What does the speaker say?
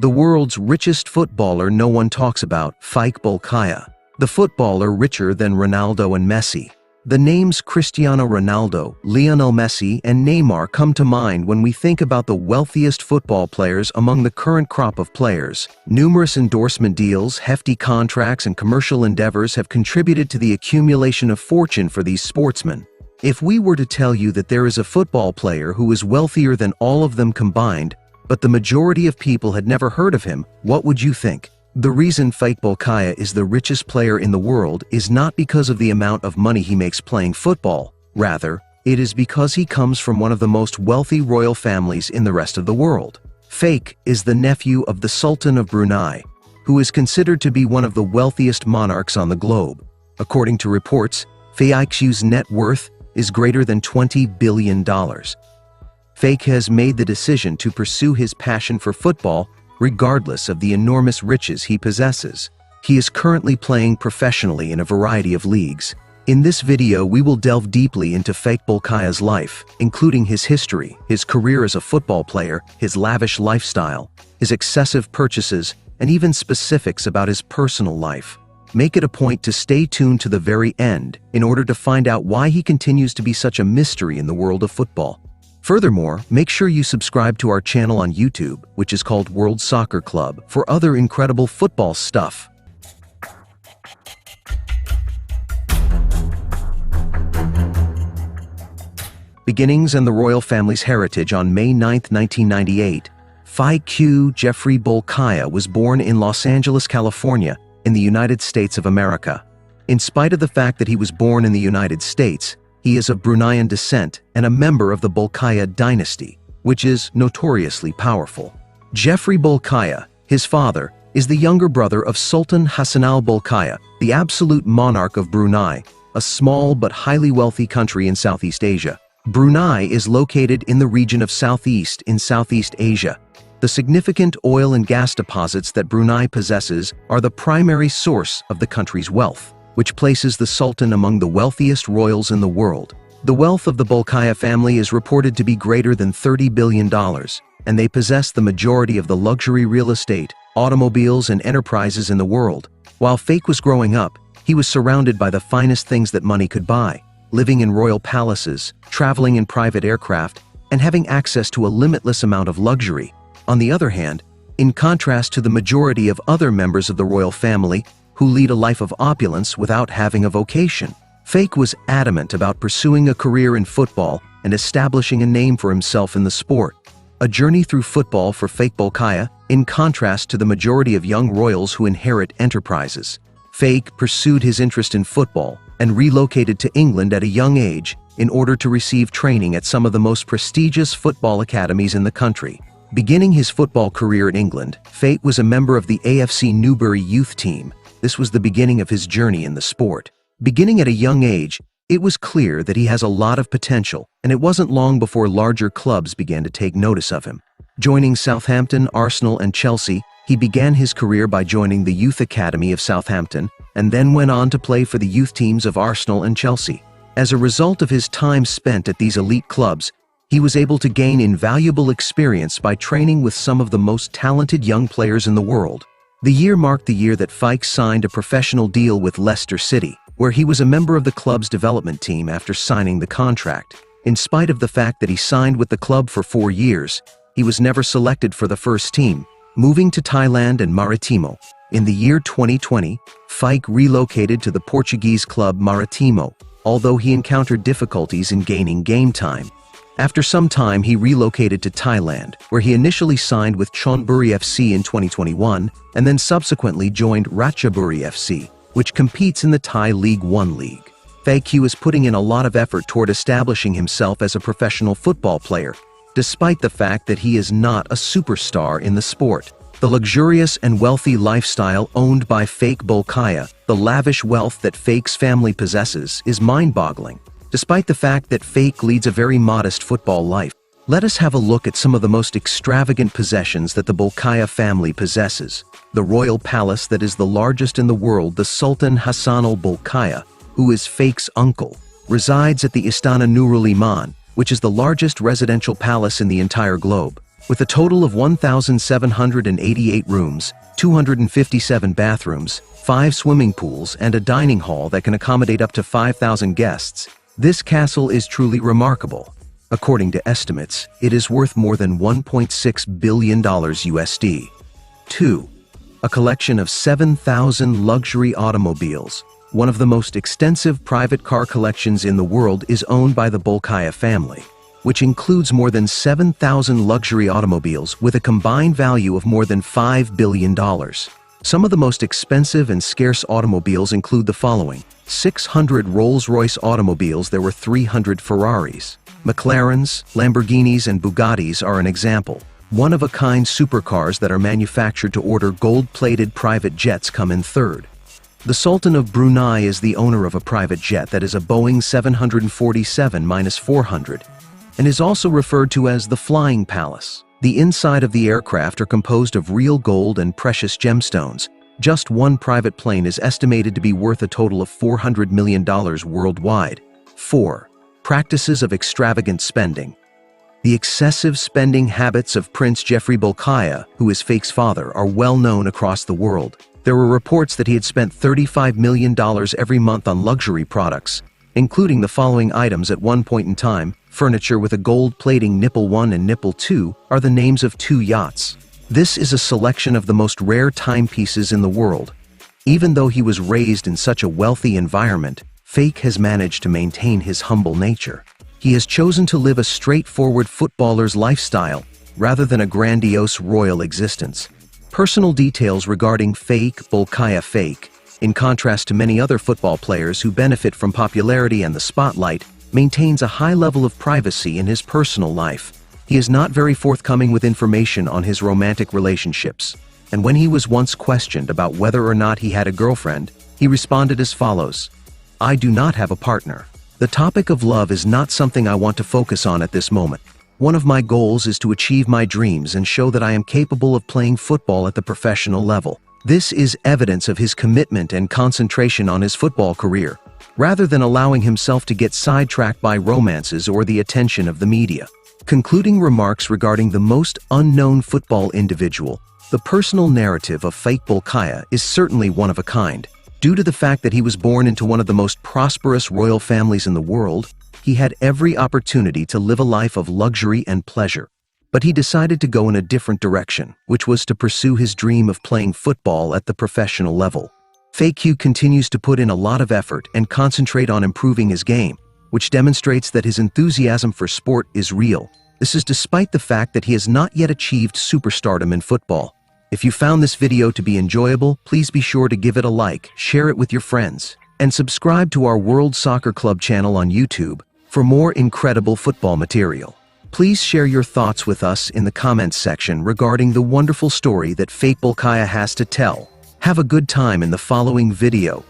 The world's richest footballer no one talks about, Faiq Bolkiah. The footballer richer than Ronaldo and Messi. The names Cristiano Ronaldo, Lionel Messi, and Neymar come to mind when we think about the wealthiest football players among the current crop of players. Numerous endorsement deals, hefty contracts, and commercial endeavors have contributed to the accumulation of fortune for these sportsmen. If we were to tell you that there is a football player who is wealthier than all of them combined, but the majority of people had never heard of him, what would you think? The reason Faiq Bolkiah is the richest player in the world is not because of the amount of money he makes playing football. Rather, it is because he comes from one of the most wealthy royal families in the rest of the world. Faiq is the nephew of the Sultan of Brunei, who is considered to be one of the wealthiest monarchs on the globe. According to reports, Faiq's net worth is greater than $20 billion. Faiq has made the decision to pursue his passion for football regardless of the enormous riches he possesses. He is currently playing professionally in a variety of leagues. In this video, we will delve deeply into Faiq Bolkiah's life, including his history, his career as a football player, his lavish lifestyle, his excessive purchases, and even specifics about his personal life. Make it a point to stay tuned to the very end in order to find out why he continues to be such a mystery in the world of football. Furthermore, make sure you subscribe to our channel on YouTube, which is called World Soccer Club, for other incredible football stuff. Beginnings and the royal family's heritage. On May 9, 1998, Faiq Jeffrey Bolkiah was born in Los Angeles, California, in the United States of America. In spite of the fact that he was born in the United States, he is of Bruneian descent and a member of the Bolkiah dynasty, which is notoriously powerful. Jeffrey Bolkiah, his father, is the younger brother of Sultan Hassan al-Bolkiah, the absolute monarch of Brunei, a small but highly wealthy country in Southeast Asia. Brunei is located in the region of Southeast in Southeast Asia. The significant oil and gas deposits that Brunei possesses are the primary source of the country's wealth, which places the Sultan among the wealthiest royals in the world. The wealth of the Bolkiah family is reported to be greater than $30 billion, and they possess the majority of the luxury real estate, automobiles, and enterprises in the world. While Faiq was growing up, he was surrounded by the finest things that money could buy, living in royal palaces, traveling in private aircraft, and having access to a limitless amount of luxury. On the other hand, in contrast to the majority of other members of the royal family, who lead a life of opulence without having a vocation, Faiq was adamant about pursuing a career in football and establishing a name for himself in the sport. A journey through football for Faiq Bolkiah, in contrast to the majority of young royals who inherit enterprises. Faiq pursued his interest in football and relocated to England at a young age in order to receive training at some of the most prestigious football academies in the country. Beginning his football career in England, Faiq was a member of the AFC Newbury youth team. This was the beginning of his journey in the sport. Beginning at a young age, it was clear that he has a lot of potential, and it wasn't long before larger clubs began to take notice of him. Joining Southampton, Arsenal, and Chelsea, he began his career by joining the Youth Academy of Southampton, and then went on to play for the youth teams of Arsenal and Chelsea. As a result of his time spent at these elite clubs, he was able to gain invaluable experience by training with some of the most talented young players in the world. The year marked the year that Faiq signed a professional deal with Leicester City, where he was a member of the club's development team after signing the contract. In spite of the fact that he signed with the club for 4 years, he was never selected for the first team, moving to Thailand and Maritimo. In the year 2020, Faiq relocated to the Portuguese club Maritimo, although he encountered difficulties in gaining game time. After some time, he relocated to Thailand, where he initially signed with Chonburi FC in 2021, and then subsequently joined Ratchaburi FC, which competes in the Thai League One league. Faiq is putting in a lot of effort toward establishing himself as a professional football player, despite the fact that he is not a superstar in the sport. The luxurious and wealthy lifestyle owned by Faiq Bolkiah, the lavish wealth that Faiq's family possesses, is mind-boggling. Despite the fact that Faiq leads a very modest football life, let us have a look at some of the most extravagant possessions that the Bolkiah family possesses. The royal palace that is the largest in the world, the Sultan Hassan al-Bolkiah, who is Faiq's uncle, resides at the Istana Nurul Iman, which is the largest residential palace in the entire globe. With a total of 1,788 rooms, 257 bathrooms, 5 swimming pools, and a dining hall that can accommodate up to 5,000 guests, this castle is truly remarkable. According to estimates, it is worth more than $1.6 billion USD. 2. A collection of 7,000 luxury automobiles. One of the most extensive private car collections in the world is owned by the Bolkiah family, which includes more than 7,000 luxury automobiles with a combined value of more than $5 billion. Some of the most expensive and scarce automobiles include the following: 600 Rolls-Royce automobiles. There were 300 Ferraris. McLarens, Lamborghinis, and Bugattis are an example. One-of-a-kind supercars that are manufactured to order gold-plated private jets come in third. The Sultan of Brunei is the owner of a private jet that is a Boeing 747-400 and is also referred to as the Flying Palace. The inside of the aircraft are composed of real gold and precious gemstones. Just one private plane is estimated to be worth a total of $400 million worldwide. 4. Practices of extravagant spending. The excessive spending habits of Prince Jeffrey Bolkiah, who is Faiq's father, are well known across the world. There were reports that he had spent $35 million every month on luxury products, including the following items at one point in time. Furniture with a gold plating nipple 1 and nipple 2 are the names of 2 yachts. This is a selection of the most rare timepieces in the world. Even though he was raised in such a wealthy environment, Faiq has managed to maintain his humble nature. He has chosen to live a straightforward footballer's lifestyle rather than a grandiose royal existence. Personal details regarding Faiq Bolkiah. In contrast to many other football players who benefit from popularity and the spotlight, maintains a high level of privacy in his personal life. He is not very forthcoming with information on his romantic relationships, and when he was once questioned about whether or not he had a girlfriend, he responded as follows: "I do not have a partner. The topic of love is not something I want to focus on at this moment. One of my goals is to achieve my dreams and show that I am capable of playing football at the professional level." This is evidence of his commitment and concentration on his football career, rather than allowing himself to get sidetracked by romances or the attention of the media. Concluding remarks regarding the most unknown football individual. The personal narrative of Faiq Bolkiah is certainly one of a kind. Due to the fact that he was born into one of the most prosperous royal families in the world, he had every opportunity to live a life of luxury and pleasure. But he decided to go in a different direction, which was to pursue his dream of playing football at the professional level. Faiq continues to put in a lot of effort and concentrate on improving his game, which demonstrates that his enthusiasm for sport is real. This is despite the fact that he has not yet achieved superstardom in football. If you found this video to be enjoyable, please be sure to give it a like, share it with your friends, and subscribe to our World Soccer Club channel on YouTube for more incredible football material. Please share your thoughts with us in the comments section regarding the wonderful story that Faiq Bolkiah has to tell. Have a good time in the following video.